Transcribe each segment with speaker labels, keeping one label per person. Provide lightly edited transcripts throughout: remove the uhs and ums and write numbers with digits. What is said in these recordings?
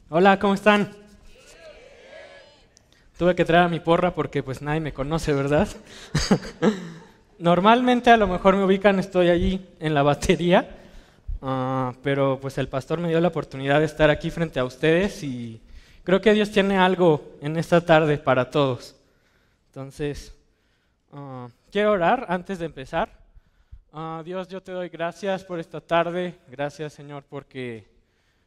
Speaker 1: Hola, ¿cómo están? Tuve que traer a mi porra porque pues nadie me conoce, ¿verdad? Normalmente a lo mejor me ubican, estoy allí en la batería, pero pues el pastor me dio la oportunidad de estar aquí frente a ustedes y creo que Dios tiene algo en esta tarde para todos. Entonces, quiero orar antes de empezar. Dios, yo te doy gracias por esta tarde, gracias Señor porque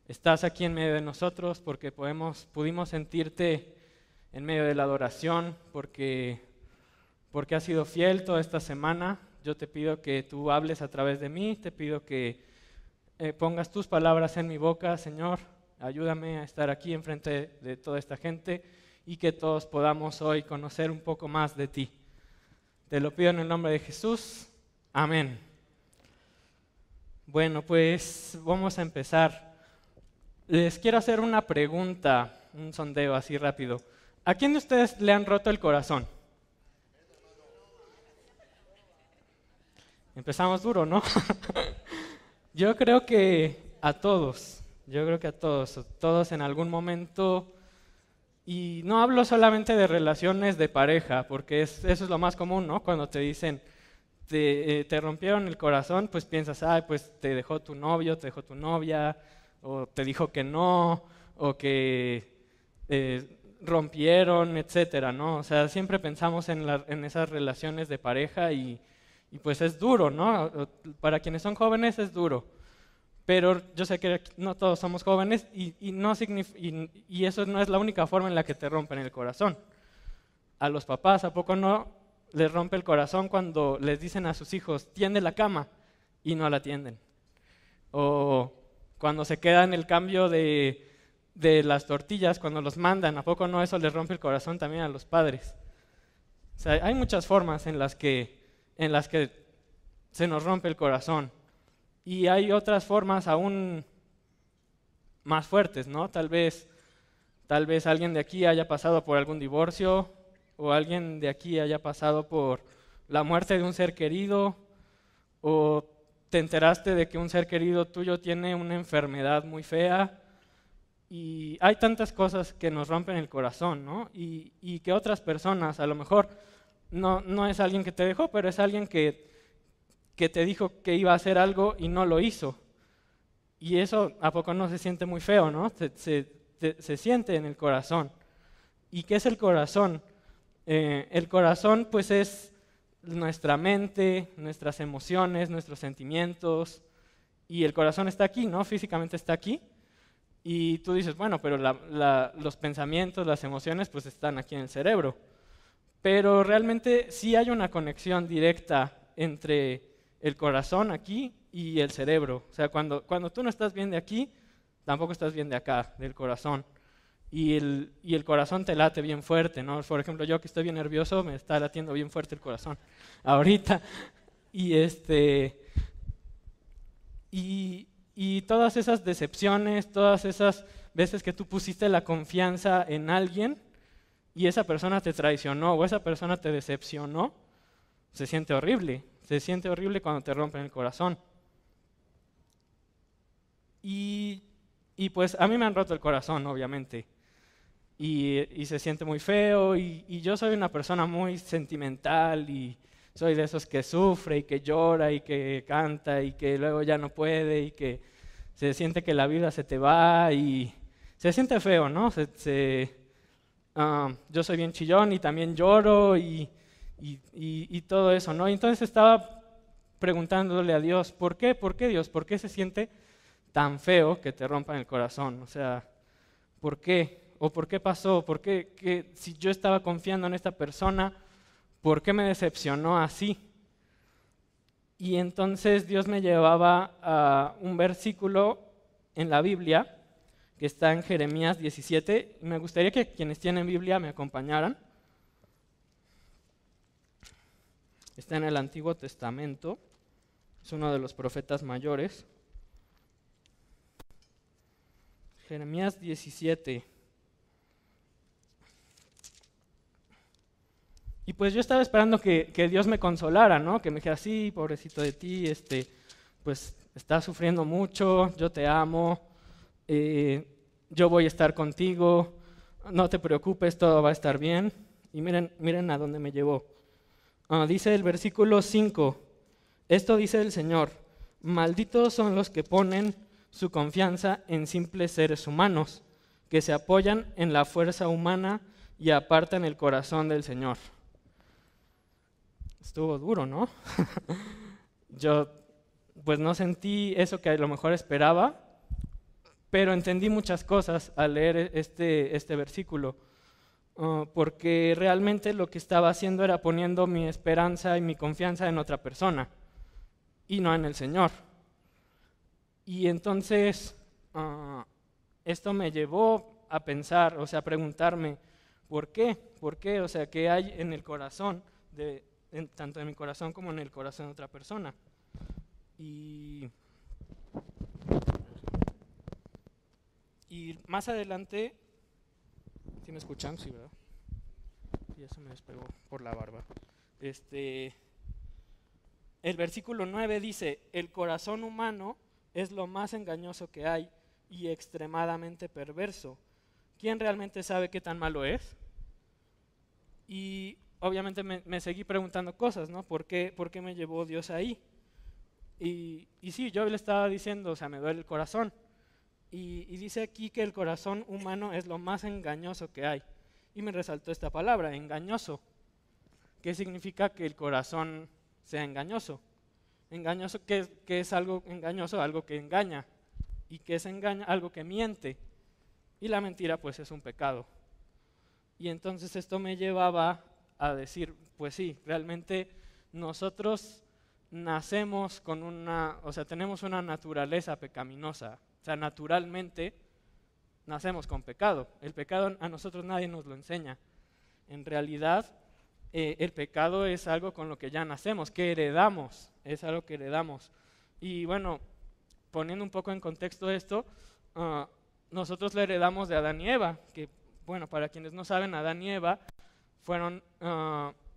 Speaker 1: estás aquí en medio de nosotros, porque pudimos sentirte en medio de la adoración, porque has sido fiel toda esta semana. Yo te pido que tú hables a través de mí, te pido que pongas tus palabras en mi boca, Señor. Ayúdame a estar aquí enfrente de toda esta gente y que todos podamos hoy conocer un poco más de ti. Te lo pido en el nombre de Jesús. Amén. Bueno, pues vamos a empezar. Les quiero hacer una pregunta, un sondeo así rápido. ¿A quién de ustedes le han roto el corazón? Empezamos duro, ¿no? Yo creo que a todos, todos en algún momento, y no hablo solamente de relaciones de pareja, porque eso es lo más común, ¿no? Cuando te dicen, te rompieron el corazón, pues piensas, pues te dejó tu novio, te dejó tu novia, o te dijo que no, o que rompieron, etcétera, ¿no? O sea, siempre pensamos en esas relaciones de pareja y pues es duro, ¿no? Para quienes son jóvenes es duro, pero yo sé que no todos somos jóvenes y eso no es la única forma en la que te rompen el corazón. A los papás, ¿a poco no les rompe el corazón cuando les dicen a sus hijos, tiende la cama y no la atienden? O cuando se queda en el cambio de las tortillas, cuando los mandan, ¿a poco no eso les rompe el corazón también a los padres? O sea, hay muchas formas en las que se nos rompe el corazón. Y hay otras formas aún más fuertes, ¿no? Tal vez alguien de aquí haya pasado por algún divorcio, o alguien de aquí haya pasado por la muerte de un ser querido, o te enteraste de que un ser querido tuyo tiene una enfermedad muy fea, y hay tantas cosas que nos rompen el corazón, ¿no? Y que otras personas, a lo mejor no es alguien que te dejó, pero es alguien que te dijo que iba a hacer algo y no lo hizo. Y eso a poco no se siente muy feo, ¿no? Se siente en el corazón. ¿Y qué es el corazón? El corazón pues es nuestra mente, nuestras emociones, nuestros sentimientos, y el corazón está aquí, ¿no? Físicamente está aquí. Y tú dices, bueno, pero los pensamientos, las emociones pues están aquí en el cerebro. Pero realmente sí hay una conexión directa entre el corazón aquí y el cerebro. O sea, cuando tú no estás bien de aquí, tampoco estás bien de acá, del corazón. Y el corazón te late bien fuerte, ¿no? Por ejemplo, yo que estoy bien nervioso, me está latiendo bien fuerte el corazón ahorita. Y todas esas decepciones, todas esas veces que tú pusiste la confianza en alguien y esa persona te traicionó o esa persona te decepcionó, se siente horrible. Se siente horrible cuando te rompen el corazón. Y pues a mí me han roto el corazón, obviamente. Y se siente muy feo. Y yo soy una persona muy sentimental y soy de esos que sufre y que llora y que canta y que luego ya no puede y que se siente que la vida se te va y se siente feo, ¿no? Yo soy bien chillón y también lloro y todo eso, ¿no? Y entonces estaba preguntándole a Dios, ¿por qué? ¿Por qué, Dios? ¿Por qué se siente tan feo que te rompan el corazón? O sea, ¿por qué? ¿O por qué pasó? ¿Por qué si yo estaba confiando en esta persona, por qué me decepcionó así? Y entonces Dios me llevaba a un versículo en la Biblia que está en Jeremías 17. Me gustaría que quienes tienen Biblia me acompañaran. Está en el Antiguo Testamento, es uno de los profetas mayores. Jeremías 17. Y pues yo estaba esperando que Dios me consolara, ¿no? Que me dijera, sí, pobrecito de ti, pues estás sufriendo mucho, yo te amo. yo voy a estar contigo, no te preocupes, todo va a estar bien. Y miren a dónde me llevó. Dice el versículo 5, esto dice el Señor, malditos son los que ponen su confianza en simples seres humanos, que se apoyan en la fuerza humana y apartan el corazón del Señor. Estuvo duro, ¿no? Yo pues no sentí eso que a lo mejor esperaba, pero entendí muchas cosas al leer este versículo, porque realmente lo que estaba haciendo era poniendo mi esperanza y mi confianza en otra persona y no en el Señor. Y entonces esto me llevó a pensar, o sea, a preguntarme, ¿por qué? ¿Por qué? O sea, ¿qué hay en el corazón, tanto en mi corazón como en el corazón de otra persona? Y más adelante, ¿sí me escuchan? Sí, ¿verdad? Ya se me despegó por la barba. El versículo 9 dice, el corazón humano es lo más engañoso que hay y extremadamente perverso. ¿Quién realmente sabe qué tan malo es? Y obviamente me seguí preguntando cosas, ¿no? ¿Por qué me llevó Dios ahí? Y sí, yo le estaba diciendo, o sea, me duele el corazón. Y dice aquí que el corazón humano es lo más engañoso que hay. Y me resaltó esta palabra, engañoso. ¿Qué significa que el corazón sea engañoso? Engañoso, ¿qué es algo engañoso? Algo que engaña. ¿Y qué es engaño? Algo que miente. Y la mentira pues es un pecado. Y entonces esto me llevaba a decir, pues sí, realmente nosotros nacemos con tenemos una naturaleza pecaminosa. O sea, naturalmente nacemos con pecado. El pecado a nosotros nadie nos lo enseña. En realidad, el pecado es algo con lo que ya nacemos, que heredamos, es algo que heredamos. Y bueno, poniendo un poco en contexto esto, nosotros lo heredamos de Adán y Eva, que bueno, para quienes no saben, Adán y Eva fueron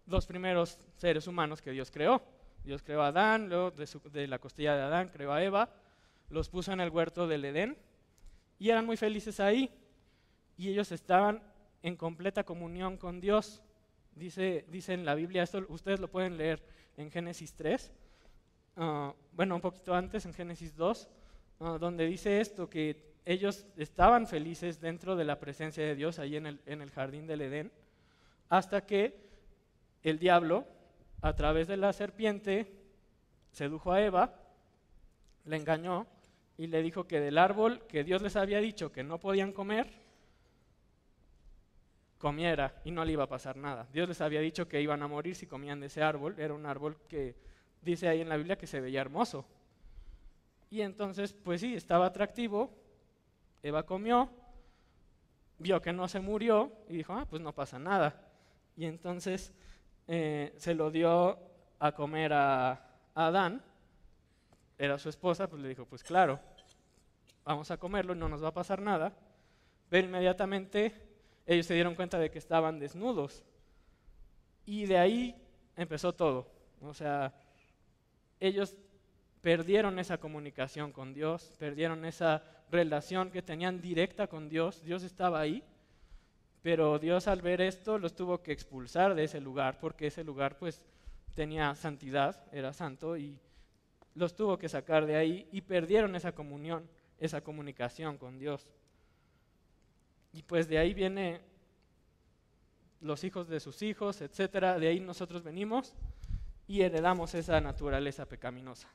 Speaker 1: los primeros seres humanos que Dios creó. Dios creó a Adán, luego de la costilla de Adán creó a Eva, los puso en el huerto del Edén y eran muy felices ahí. Y ellos estaban en completa comunión con Dios. Dice en la Biblia, esto ustedes lo pueden leer en Génesis 3, un poquito antes, en Génesis 2, donde dice esto, que ellos estaban felices dentro de la presencia de Dios, ahí en el jardín del Edén, hasta que el diablo, a través de la serpiente, sedujo a Eva, la engañó y le dijo que del árbol que Dios les había dicho que no podían comer, comiera y no le iba a pasar nada. Dios les había dicho que iban a morir si comían de ese árbol. Era un árbol que dice ahí en la Biblia que se veía hermoso. Y entonces, pues sí, estaba atractivo. Eva comió, vio que no se murió y dijo, pues no pasa nada. Y entonces se lo dio a comer a Adán, era su esposa, pues le dijo, pues claro, vamos a comerlo, no nos va a pasar nada. Pero inmediatamente ellos se dieron cuenta de que estaban desnudos. Y de ahí empezó todo. O sea, ellos perdieron esa comunicación con Dios, perdieron esa relación que tenían directa con Dios. Dios estaba ahí, pero Dios al ver esto los tuvo que expulsar de ese lugar, porque ese lugar pues tenía santidad, era santo, y los tuvo que sacar de ahí y perdieron esa comunión, esa comunicación con Dios. Y pues de ahí viene los hijos de sus hijos, etcétera. De ahí nosotros venimos y heredamos esa naturaleza pecaminosa.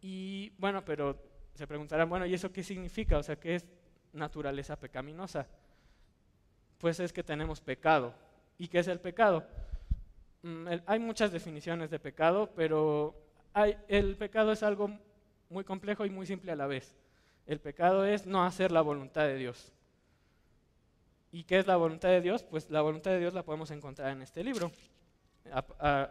Speaker 1: Y bueno, pero se preguntarán, bueno, ¿y eso qué significa? O sea, ¿qué es naturaleza pecaminosa? Pues es que tenemos pecado. ¿Y qué es el pecado? Hay muchas definiciones de pecado, pero el pecado es algo muy complejo y muy simple a la vez. El pecado es no hacer la voluntad de Dios. ¿Y qué es la voluntad de Dios? Pues la voluntad de Dios la podemos encontrar en este libro. A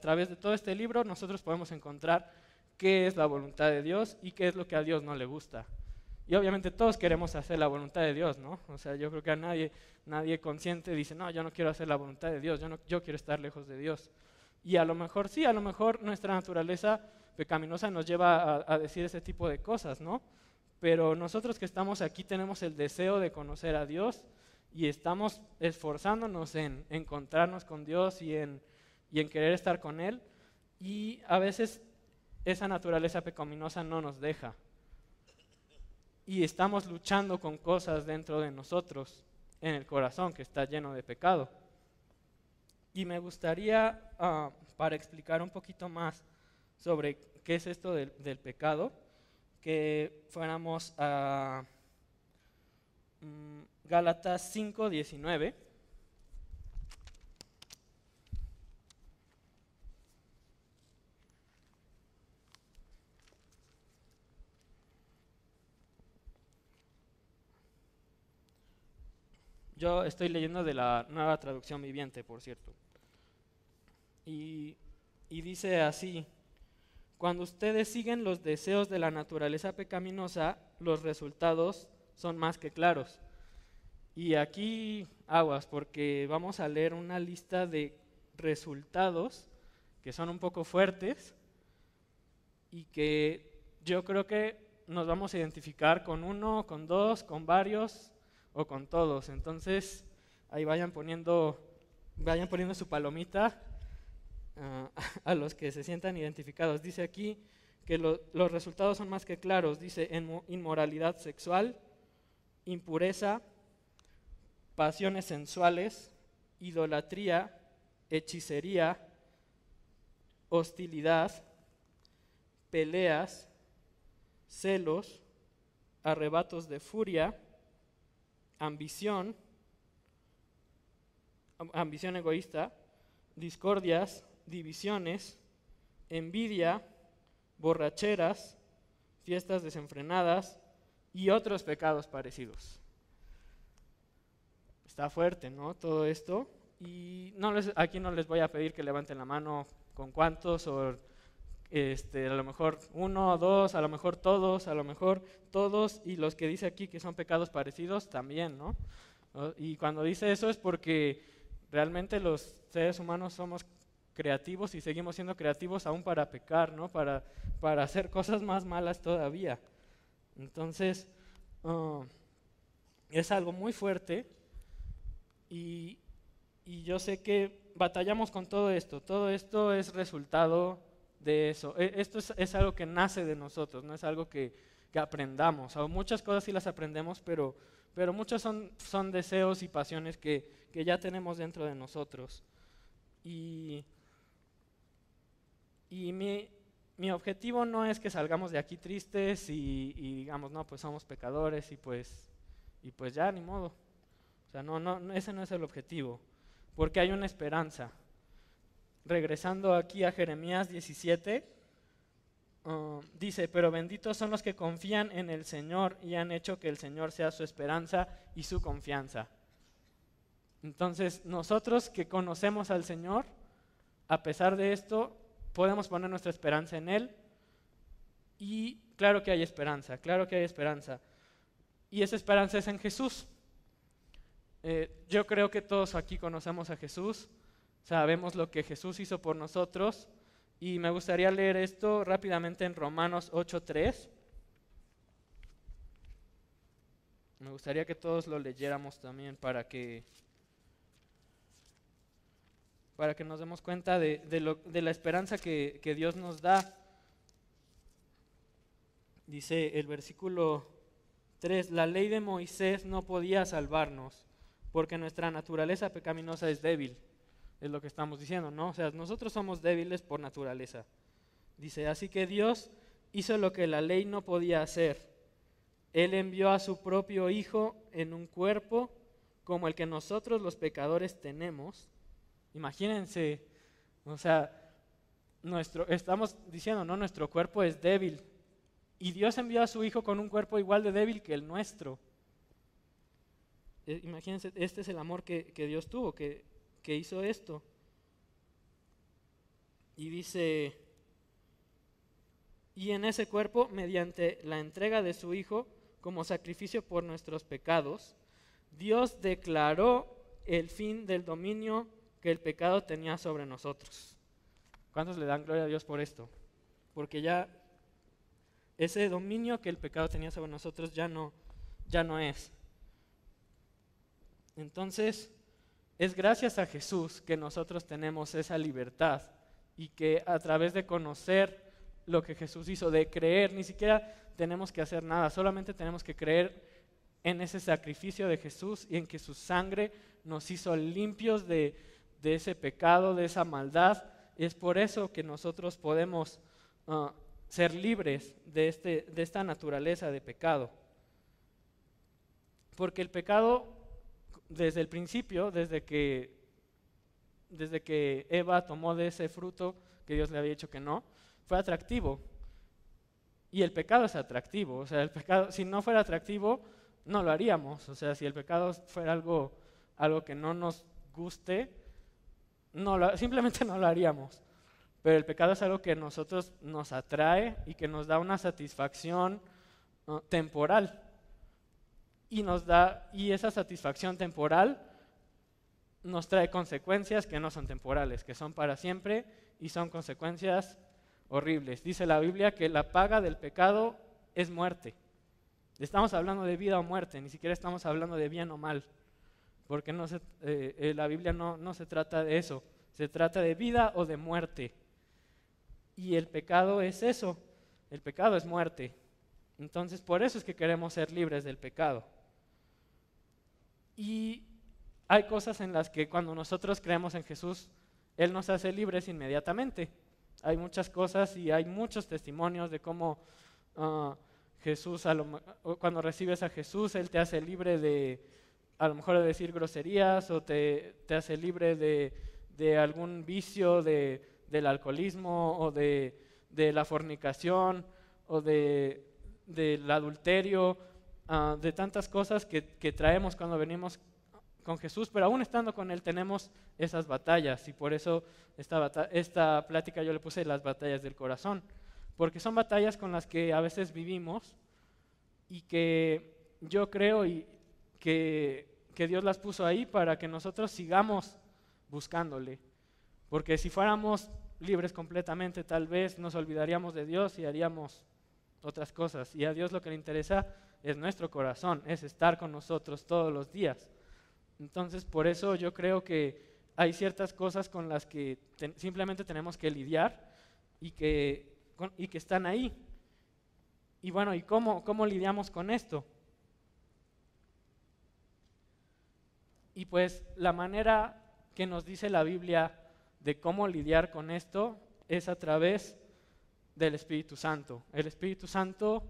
Speaker 1: través de todo este libro nosotros podemos encontrar qué es la voluntad de Dios y qué es lo que a Dios no le gusta. Y obviamente todos queremos hacer la voluntad de Dios, ¿no? O sea, yo creo que a nadie consciente dice, no, yo no quiero hacer la voluntad de Dios, yo quiero estar lejos de Dios. Y a lo mejor sí, a lo mejor nuestra naturaleza pecaminosa nos lleva a decir ese tipo de cosas, ¿no? pero nosotros que estamos aquí tenemos el deseo de conocer a Dios y estamos esforzándonos en encontrarnos con Dios y en querer estar con Él, y a veces esa naturaleza pecaminosa no nos deja. Y estamos luchando con cosas dentro de nosotros, en el corazón que está lleno de pecado. Y me gustaría, para explicar un poquito más sobre qué es esto del pecado, que fuéramos a Gálatas 5:19. Yo estoy leyendo de la Nueva Traducción Viviente, por cierto. Y dice así: cuando ustedes siguen los deseos de la naturaleza pecaminosa, los resultados son más que claros. Y aquí aguas, porque vamos a leer una lista de resultados que son un poco fuertes y que yo creo que nos vamos a identificar con uno, con dos, con varios o con todos. Entonces, ahí vayan poniendo su palomita a los que se sientan identificados. Dice aquí que los resultados son más que claros. Dice inmoralidad sexual, impureza, pasiones sensuales, idolatría, hechicería, hostilidad, peleas, celos, arrebatos de furia, ambición egoísta, discordias, divisiones, envidia, borracheras, fiestas desenfrenadas y otros pecados parecidos. Está fuerte, ¿no? Todo esto. Y aquí no les voy a pedir que levanten la mano con cuántos, o a lo mejor uno o dos, a lo mejor todos, y los que dice aquí que son pecados parecidos también, ¿no? Y cuando dice eso es porque realmente los seres humanos somos creativos y seguimos siendo creativos aún para pecar, ¿no? Para hacer cosas más malas todavía. Entonces, es algo muy fuerte y yo sé que batallamos con todo esto es resultado de eso. Esto es algo que nace de nosotros, no es algo que aprendamos. O muchas cosas sí las aprendemos, pero muchas son deseos y pasiones que ya tenemos dentro de nosotros. Y mi objetivo no es que salgamos de aquí tristes y digamos, no, pues somos pecadores y pues ya, ni modo. O sea, no, ese no es el objetivo, porque hay una esperanza. Regresando aquí a Jeremías 17, dice: pero benditos son los que confían en el Señor y han hecho que el Señor sea su esperanza y su confianza. Entonces, nosotros que conocemos al Señor, a pesar de esto, podemos poner nuestra esperanza en Él. Y claro que hay esperanza. Y esa esperanza es en Jesús. Yo creo que todos aquí conocemos a Jesús, sabemos lo que Jesús hizo por nosotros, y me gustaría leer esto rápidamente en Romanos 8:3. Me gustaría que todos lo leyéramos también para que nos demos cuenta de la esperanza que Dios nos da. Dice el versículo 3: la ley de Moisés no podía salvarnos, porque nuestra naturaleza pecaminosa es débil. Es lo que estamos diciendo, ¿no? O sea, nosotros somos débiles por naturaleza. Dice: así que Dios hizo lo que la ley no podía hacer. Él envió a su propio Hijo en un cuerpo como el que nosotros los pecadores tenemos. Imagínense, o sea, estamos diciendo, ¿no? Nuestro cuerpo es débil. Y Dios envió a su Hijo con un cuerpo igual de débil que el nuestro. Imagínense, este es el amor que Dios tuvo, que hizo esto. Y dice: y en ese cuerpo, mediante la entrega de su Hijo como sacrificio por nuestros pecados, Dios declaró el fin del dominio que el pecado tenía sobre nosotros. ¿Cuántos le dan gloria a Dios por esto? Porque ya ese dominio que el pecado tenía sobre nosotros ya no es. Entonces, es gracias a Jesús que nosotros tenemos esa libertad y que a través de conocer lo que Jesús hizo, de creer, ni siquiera tenemos que hacer nada, solamente tenemos que creer en ese sacrificio de Jesús y en que su sangre nos hizo limpios de ese pecado, de esa maldad. Es por eso que nosotros podemos ser libres de esta naturaleza de pecado. Porque el pecado, desde el principio, desde que Eva tomó de ese fruto que Dios le había dicho que no, fue atractivo. Y el pecado es atractivo. O sea, el pecado, si no fuera atractivo, no lo haríamos. O sea, si el pecado fuera algo que no nos guste, simplemente no lo haríamos. Pero el pecado es algo que a nosotros nos atrae y que nos da una satisfacción temporal. Y esa satisfacción temporal nos trae consecuencias que no son temporales, que son para siempre y son consecuencias horribles. Dice la Biblia que la paga del pecado es muerte. Estamos hablando de vida o muerte, ni siquiera estamos hablando de bien o mal, porque la Biblia no se trata de eso, se trata de vida o de muerte. Y el pecado es eso, el pecado es muerte. Entonces, por eso es que queremos ser libres del pecado. Y hay cosas en las que cuando nosotros creemos en Jesús, Él nos hace libres inmediatamente. Hay muchas cosas y hay muchos testimonios de cómo Jesús, cuando recibes a Jesús, Él te hace libre a lo mejor de decir groserías, o te hace libre de algún vicio, del alcoholismo, o de la fornicación, o del adulterio, de tantas cosas que traemos cuando venimos con Jesús, pero aún estando con Él tenemos esas batallas, y por eso esta plática yo le puse las batallas del corazón, porque son batallas con las que a veces vivimos y que yo creo que Dios las puso ahí para que nosotros sigamos buscándole, porque si fuéramos libres completamente, tal vez nos olvidaríamos de Dios y haríamos otras cosas, y a Dios lo que le interesa es nuestro corazón, es estar con nosotros todos los días. Entonces, por eso yo creo que hay ciertas cosas con las que simplemente tenemos que lidiar y que están ahí. Y bueno, ¿y cómo lidiamos con esto? Y pues la manera que nos dice la Biblia de cómo lidiar con esto es a través del Espíritu Santo. El Espíritu Santo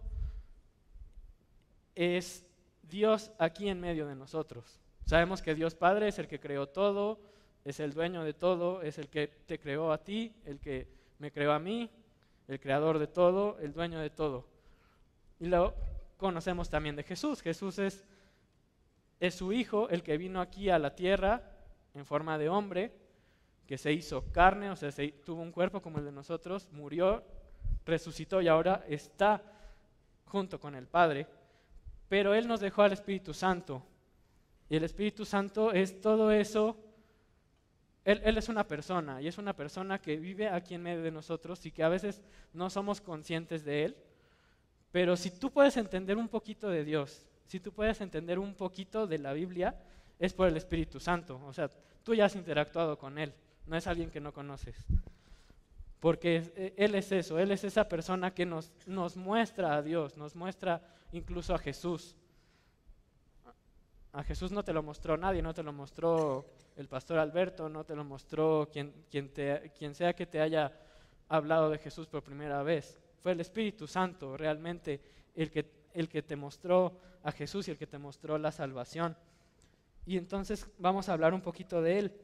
Speaker 1: es Dios aquí en medio de nosotros. Sabemos que Dios Padre es el que creó todo, es el dueño de todo, es el que te creó a ti, el que me creó a mí, el creador de todo, el dueño de todo. Y lo conocemos también de Jesús. Jesús es su Hijo, el que vino aquí a la tierra en forma de hombre, que se hizo carne, o sea, tuvo un cuerpo como el de nosotros, murió, resucitó y ahora está junto con el Padre. Pero Él nos dejó al Espíritu Santo. Y el Espíritu Santo es todo eso. Él es una persona, y es una persona que vive aquí en medio de nosotros y que a veces no somos conscientes de Él. Pero si tú puedes entender un poquito de Dios, si tú puedes entender un poquito de la Biblia, es por el Espíritu Santo. O sea, tú ya has interactuado con Él, no es alguien que no conoces. Porque Él es eso, Él es esa persona que nos muestra a Dios, nos muestra incluso a Jesús. A Jesús no te lo mostró nadie, no te lo mostró el pastor Alberto, no te lo mostró quien sea que te haya hablado de Jesús por primera vez. Fue el Espíritu Santo realmente el que te mostró a Jesús y el que te mostró la salvación. Y entonces vamos a hablar un poquito de Él.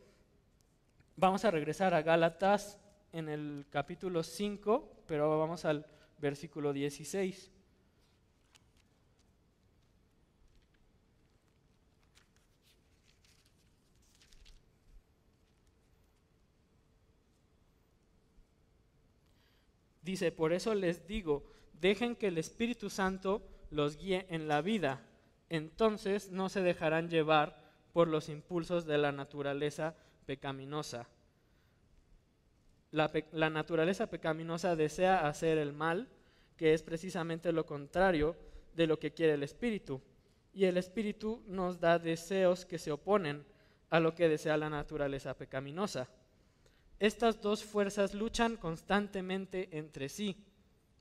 Speaker 1: Vamos a regresar a Gálatas en el capítulo 5, pero vamos al versículo 16. Dice, por eso les digo, dejen que el Espíritu Santo los guíe en la vida, entonces no se dejarán llevar por los impulsos de la naturaleza pecaminosa. La naturaleza pecaminosa desea hacer el mal, que es precisamente lo contrario de lo que quiere el Espíritu. Y el Espíritu nos da deseos que se oponen a lo que desea la naturaleza pecaminosa. Estas dos fuerzas luchan constantemente entre sí.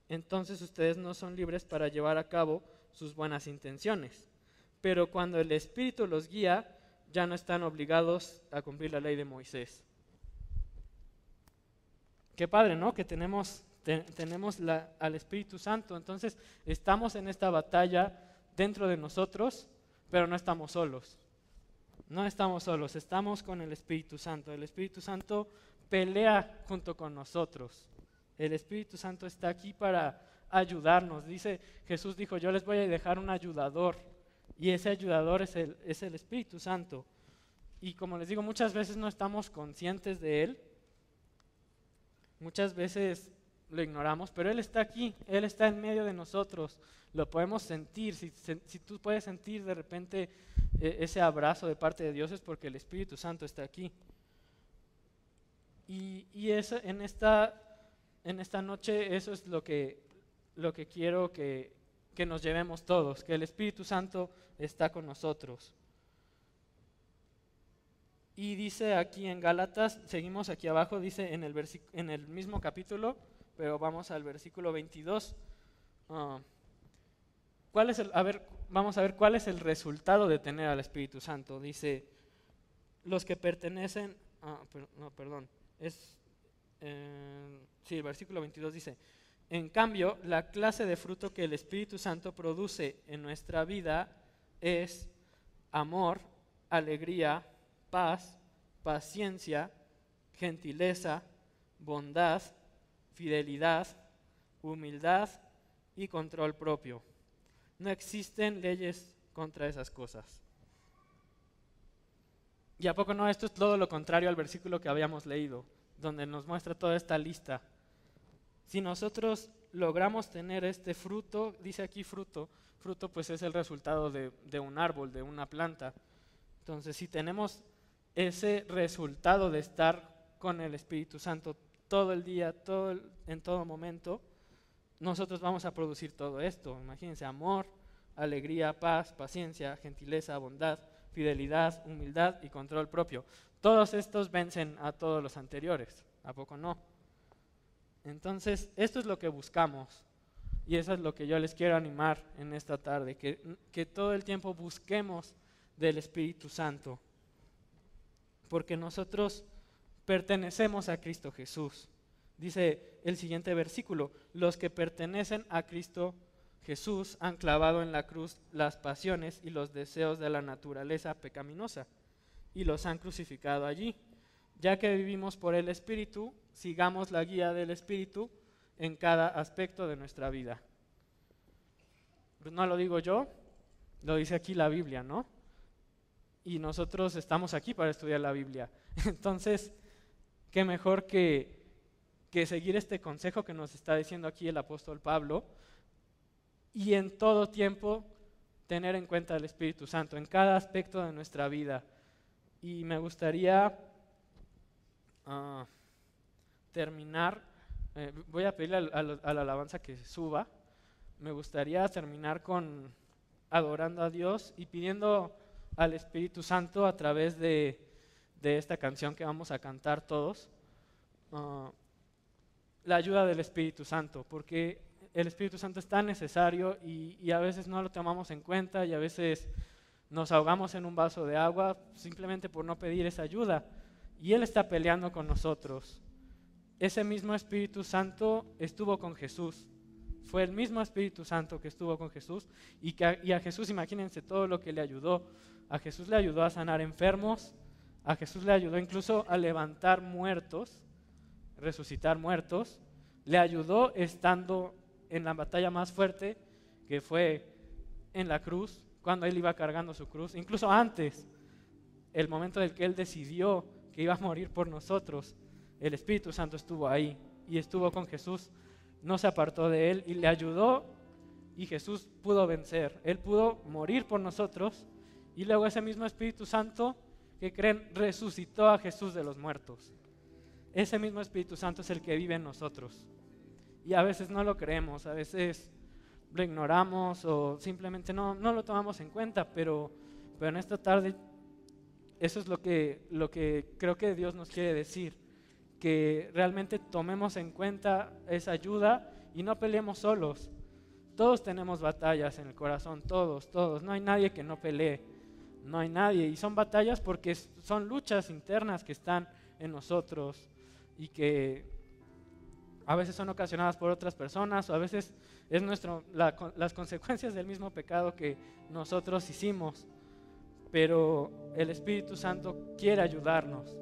Speaker 1: Entonces ustedes no son libres para llevar a cabo sus buenas intenciones. Pero cuando el Espíritu los guía, ya no están obligados a cumplir la ley de Moisés. Qué padre, ¿no? Que tenemos al Espíritu Santo. Entonces estamos en esta batalla dentro de nosotros, pero no estamos solos. No estamos solos, estamos con el Espíritu Santo. El Espíritu Santo pelea junto con nosotros. El Espíritu Santo está aquí para ayudarnos. Jesús dijo, yo les voy a dejar un ayudador. Y ese ayudador es el Espíritu Santo. Y como les digo, muchas veces no estamos conscientes de Él. Muchas veces lo ignoramos, pero Él está aquí, Él está en medio de nosotros. Lo podemos sentir. Si tú puedes sentir de repente ese abrazo de parte de Dios, es porque el Espíritu Santo está aquí. Y eso, en esta noche, eso es lo que quiero que nos llevemos todos, que el Espíritu Santo está con nosotros. Y dice aquí en Gálatas, seguimos aquí abajo, dice en el mismo capítulo, pero vamos al versículo 22. Vamos a ver cuál es el resultado de tener al Espíritu Santo. Dice, los que pertenecen, el versículo 22 dice, en cambio, la clase de fruto que el Espíritu Santo produce en nuestra vida es amor, alegría, paz, paciencia, gentileza, bondad, fidelidad, humildad y control propio. No existen leyes contra esas cosas. ¿Y a poco no? Esto es todo lo contrario al versículo que habíamos leído, donde nos muestra toda esta lista. Si nosotros logramos tener este fruto, dice aquí fruto pues es el resultado de un árbol, de una planta. Entonces, si tenemos ese resultado de estar con el Espíritu Santo todo el día, en todo momento, nosotros vamos a producir todo esto. Imagínense, amor, alegría, paz, paciencia, gentileza, bondad, fidelidad, humildad y control propio. Todos estos vencen a todos los anteriores, ¿a poco no? Entonces, esto es lo que buscamos y eso es lo que yo les quiero animar en esta tarde, que todo el tiempo busquemos del Espíritu Santo, porque nosotros pertenecemos a Cristo Jesús. Dice el siguiente versículo, los que pertenecen a Cristo Jesús han clavado en la cruz las pasiones y los deseos de la naturaleza pecaminosa y los han crucificado allí. Ya que vivimos por el Espíritu, sigamos la guía del Espíritu en cada aspecto de nuestra vida. Pues no lo digo yo, lo dice aquí la Biblia, ¿no? Y nosotros estamos aquí para estudiar la Biblia. Entonces, qué mejor que seguir este consejo que nos está diciendo aquí el apóstol Pablo y en todo tiempo tener en cuenta el Espíritu Santo en cada aspecto de nuestra vida. Y me gustaría terminar, voy a pedirle a la alabanza que suba. Me gustaría terminar con adorando a Dios y pidiendo al Espíritu Santo a través de esta canción que vamos a cantar todos, la ayuda del Espíritu Santo, porque el Espíritu Santo es tan necesario y a veces no lo tomamos en cuenta y a veces nos ahogamos en un vaso de agua simplemente por no pedir esa ayuda. Y Él está peleando con nosotros. Ese mismo Espíritu Santo estuvo con Jesús. Fue el mismo Espíritu Santo que estuvo con Jesús y a Jesús, imagínense todo lo que le ayudó. A Jesús le ayudó a sanar enfermos, a Jesús le ayudó incluso a levantar muertos, resucitar muertos. Le ayudó estando en la batalla más fuerte, que fue en la cruz, cuando Él iba cargando su cruz. Incluso antes, el momento en el que Él decidió que iba a morir por nosotros, el Espíritu Santo estuvo ahí y estuvo con Jesús, no se apartó de Él y le ayudó y Jesús pudo vencer. Él pudo morir por nosotros y luego ese mismo Espíritu Santo, que creen, resucitó a Jesús de los muertos. Ese mismo Espíritu Santo es el que vive en nosotros y a veces no lo creemos, a veces lo ignoramos o simplemente no lo tomamos en cuenta, pero en esta tarde eso es lo que creo que Dios nos quiere decir, que realmente tomemos en cuenta esa ayuda y no peleemos solos. Todos tenemos batallas en el corazón, todos, no hay nadie que no pelee, no hay nadie, y son batallas porque son luchas internas que están en nosotros y que a veces son ocasionadas por otras personas o a veces es las consecuencias del mismo pecado que nosotros hicimos, pero el Espíritu Santo quiere ayudarnos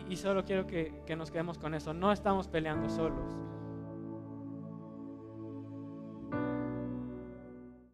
Speaker 1: y solo quiero que nos quedemos con eso, no estamos peleando solos.